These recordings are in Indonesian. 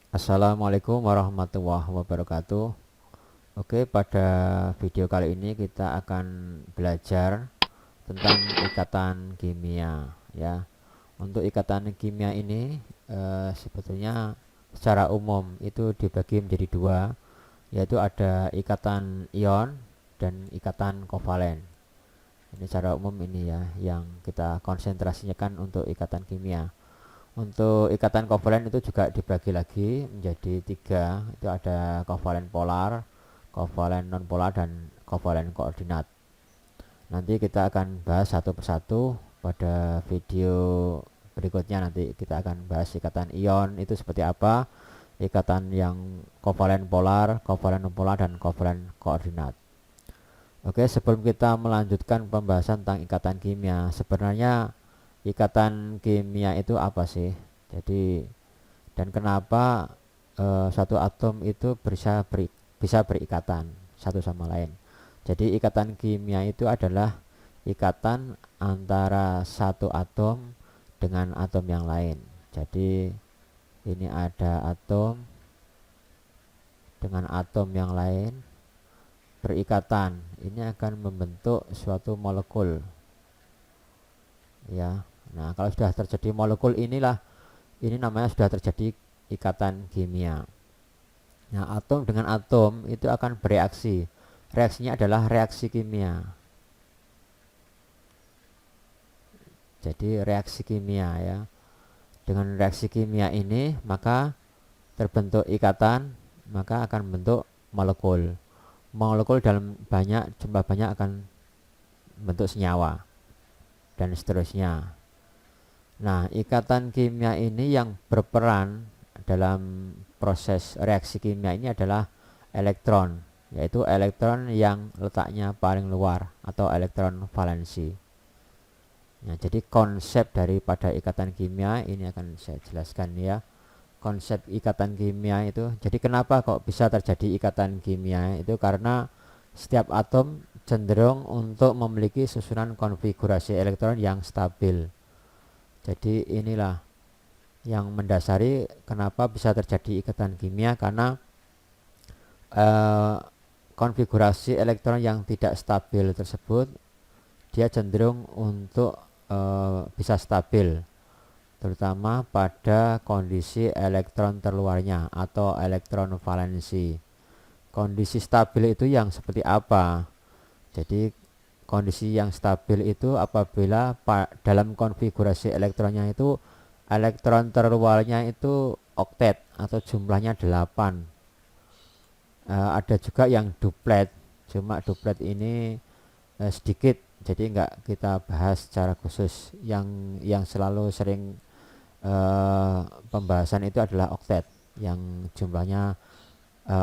Assalamualaikum warahmatullahi wabarakatuh. Oke, pada video kali ini kita akan belajar tentang ikatan kimia ya. Untuk ikatan kimia ini sebetulnya secara umum itu dibagi menjadi dua, yaitu ada ikatan ion dan ikatan kovalen. Ini secara umum ini ya yang kita konsentrasikan untuk ikatan kimia. Untuk ikatan kovalen itu juga dibagi lagi menjadi tiga. Itu ada kovalen polar, kovalen non polar, dan kovalen koordinat. Nanti kita akan bahas satu persatu pada video berikutnya. Nanti kita akan bahas ikatan ion itu seperti apa, ikatan yang kovalen polar, kovalen non polar, dan kovalen koordinat. Oke, sebelum kita melanjutkan pembahasan tentang ikatan kimia, sebenarnya ikatan kimia itu apa sih? Jadi, dan kenapa satu atom itu bisa berikatan satu sama lain. Jadi ikatan kimia itu adalah ikatan antara satu atom dengan atom yang lain. Jadi ini ada atom dengan atom yang lain berikatan. Ini akan membentuk suatu molekul ya. Nah, kalau sudah terjadi molekul ini namanya sudah terjadi ikatan kimia. Nah, atom dengan atom itu akan bereaksi. Reaksinya adalah reaksi kimia. Jadi reaksi kimia ya. Dengan reaksi kimia ini maka terbentuk ikatan, maka akan membentuk molekul. Molekul dalam jumlah banyak akan bentuk senyawa dan seterusnya. Nah, ikatan kimia ini yang berperan dalam proses reaksi kimia ini adalah elektron, yaitu elektron yang letaknya paling luar atau elektron valensi. Nah, jadi konsep daripada ikatan kimia ini akan saya jelaskan ya. Konsep ikatan kimia itu, jadi kenapa kok bisa terjadi ikatan kimia itu karena setiap atom cenderung untuk memiliki susunan konfigurasi elektron yang stabil. Jadi inilah yang mendasari kenapa bisa terjadi ikatan kimia, karena konfigurasi elektron yang tidak stabil tersebut dia cenderung untuk bisa stabil, terutama pada kondisi elektron terluarnya atau elektron valensi. Kondisi stabil itu yang seperti apa? Jadi kondisi yang stabil itu apabila dalam konfigurasi elektronnya itu elektron terluarnya itu oktet atau jumlahnya 8. Ada juga yang duplet, cuma duplet ini sedikit, jadi nggak kita bahas secara khusus. Yang selalu sering pembahasan itu adalah oktet, yang jumlahnya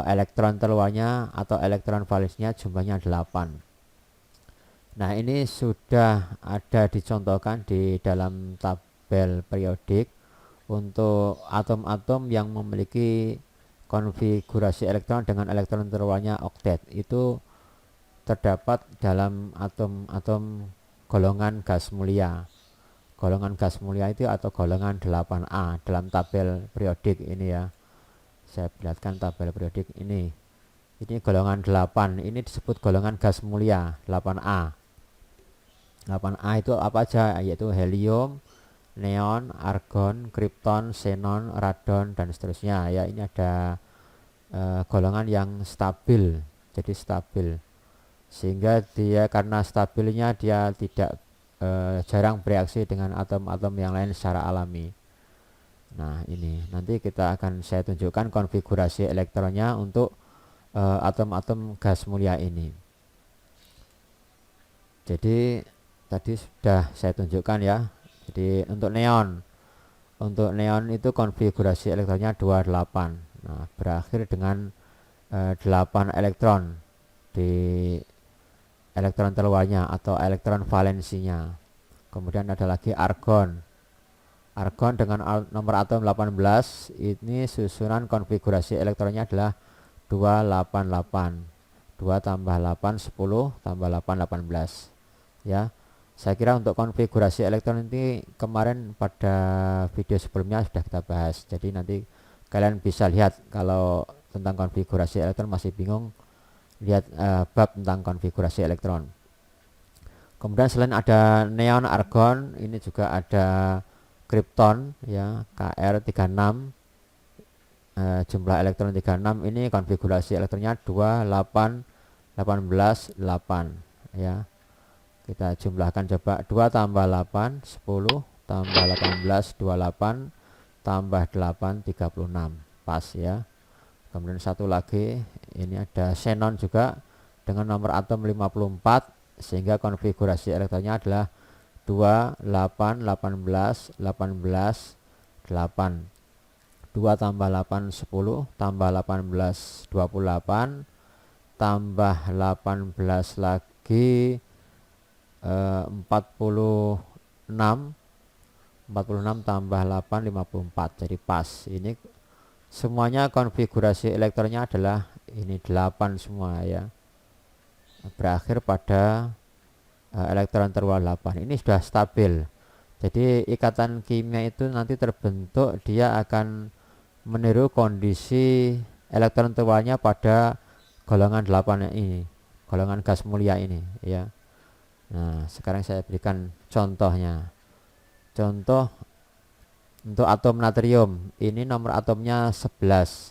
elektron terluarnya atau elektron valensinya jumlahnya 8. Nah, ini sudah ada dicontohkan di dalam tabel periodik untuk atom-atom yang memiliki konfigurasi elektron dengan elektron terluarnya oktet. Itu terdapat dalam atom-atom golongan gas mulia. Golongan gas mulia itu atau golongan 8A dalam tabel periodik ini ya. Saya perlihatkan tabel periodik ini. Ini golongan 8, ini disebut golongan gas mulia 8A. 8A itu apa aja? Yaitu helium, neon, argon, kripton, xenon, radon, dan seterusnya ya. Ini ada golongan yang stabil, jadi stabil, sehingga dia karena stabilnya dia tidak jarang bereaksi dengan atom-atom yang lain secara alami. Nah, ini nanti saya tunjukkan konfigurasi elektronnya untuk atom-atom gas mulia ini. Jadi tadi sudah saya tunjukkan ya. Jadi untuk neon itu konfigurasi elektronnya 28. Nah, berakhir dengan 8 elektron di elektron terluarnya atau elektron valensinya. Kemudian ada lagi argon. Argon dengan nomor atom 18, ini susunan konfigurasi elektronnya adalah 288. 2 tambah 8 10 tambah 8 18 ya. Saya kira untuk konfigurasi elektron ini kemarin pada video sebelumnya sudah kita bahas. Jadi nanti kalian bisa lihat. Kalau tentang konfigurasi elektron masih bingung, lihat bab tentang konfigurasi elektron. Kemudian selain ada neon, argon, ini juga ada krypton ya, Kr36, jumlah elektron 36. Ini konfigurasi elektronnya 28 18 8 ya. Kita jumlahkan coba, 2 tambah 8 10 tambah 18 28 tambah 8 36, pas ya. Kemudian satu lagi, ini ada xenon juga dengan nomor atom 54, sehingga konfigurasi elektronnya adalah 2 8 18 18 8. 2 tambah 8 10 tambah 18 28 tambah 18 lagi 46 tambah 8 54, jadi pas. Ini semuanya konfigurasi elektronnya adalah ini 8 semua ya, berakhir pada elektron terluar 8. Ini sudah stabil. Jadi ikatan kimia itu nanti terbentuk, dia akan meniru kondisi elektron terluarnya pada golongan 8 ini, golongan gas mulia ini ya. Nah, sekarang saya berikan contohnya. Contoh untuk atom natrium, ini nomor atomnya 11.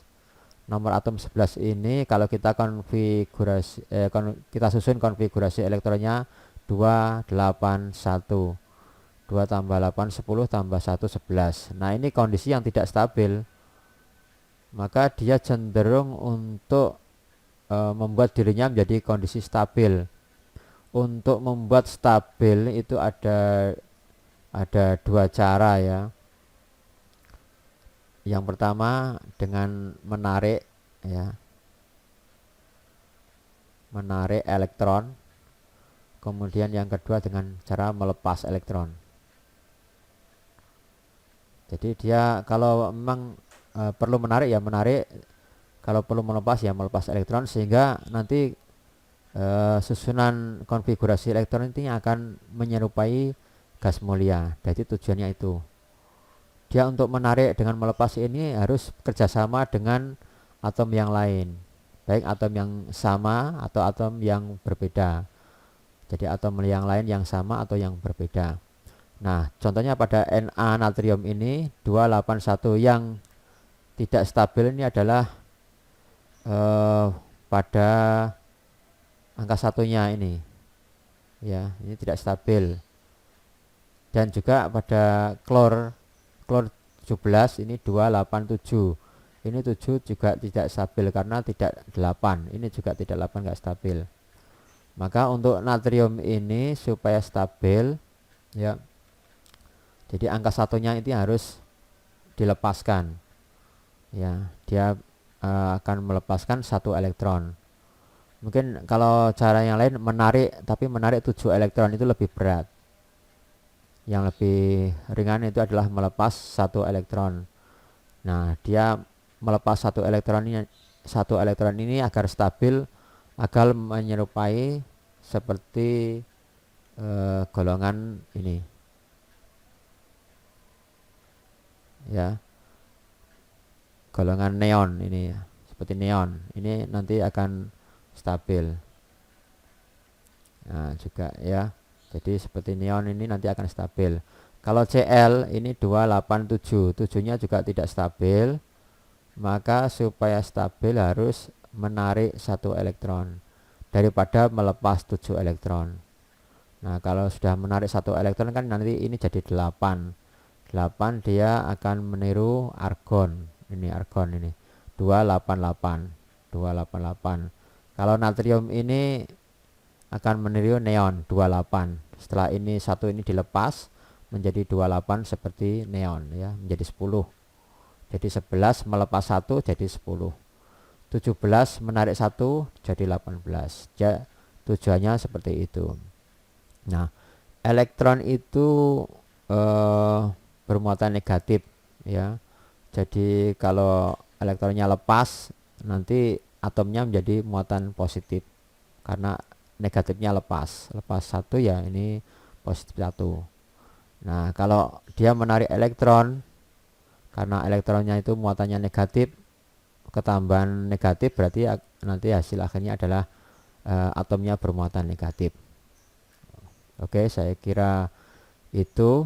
Nomor atom 11 ini kalau kita konfigurasi kita susun konfigurasi elektronnya 281. 2 tambah 8 10 tambah 1 11. Nah, ini kondisi yang tidak stabil. Maka dia cenderung untuk membuat dirinya menjadi kondisi stabil. Untuk membuat stabil itu ada dua cara ya. Yang pertama dengan menarik ya, menarik elektron. Kemudian yang kedua dengan cara melepas elektron. Jadi dia kalau memang perlu menarik ya menarik, kalau perlu melepas ya melepas elektron, sehingga nanti susunan konfigurasi elektron ini akan menyerupai gas mulia. Jadi tujuannya itu. Dia untuk menarik dengan melepas ini harus kerjasama dengan atom yang lain, baik atom yang sama atau atom yang berbeda. Jadi atom yang lain yang sama atau yang berbeda. Nah, contohnya pada Na natrium ini 281, yang tidak stabil ini adalah pada angka satunya ini ya, ini tidak stabil. Dan juga pada klor 17 ini 287, ini 7 juga tidak stabil karena tidak 8, ini juga tidak 8, enggak stabil. Maka untuk natrium ini supaya stabil ya, jadi angka satunya ini harus dilepaskan ya, dia akan melepaskan 1 elektron. Mungkin kalau cara yang lain menarik, tapi menarik 7 elektron itu lebih berat. Yang lebih ringan itu adalah melepas 1 elektron. Nah, dia melepas 1 elektron ini agar stabil, agar menyerupai seperti golongan ini ya, golongan neon ini ya, seperti neon ini nanti akan stabil. Nah, juga ya, jadi seperti neon ini nanti akan stabil. Kalau Cl ini 287, 7-nya juga tidak stabil. Maka supaya stabil harus menarik 1 elektron daripada melepas 7 elektron. Nah, kalau sudah menarik 1 elektron kan nanti ini jadi 8. 8 dia akan meniru argon. Ini argon ini 288. 288. Kalau natrium ini akan meniru neon 28. Setelah ini satu ini dilepas menjadi 28 seperti neon ya, menjadi 10. Jadi 11 melepas 1 jadi 10. 17 menarik 1 jadi 18. Ya, tujuannya seperti itu. Nah, elektron itu bermuatan negatif ya. Jadi kalau elektronnya lepas, nanti atomnya menjadi muatan positif karena negatifnya lepas 1 ya, ini positif 1. Nah, kalau dia menarik elektron Karena elektronnya itu muatannya negatif, ketambahan negatif berarti nanti hasil akhirnya adalah atomnya bermuatan negatif. Oke, saya kira itu.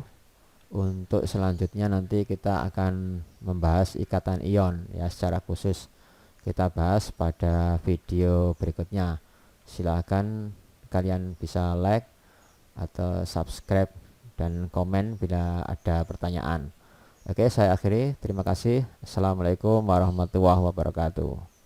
Untuk selanjutnya nanti kita akan membahas ikatan ion ya, secara khusus kita bahas pada video berikutnya. Silakan kalian bisa like atau subscribe dan komen bila ada pertanyaan. Oke, saya akhiri. Terima kasih. Assalamualaikum warahmatullahi wabarakatuh.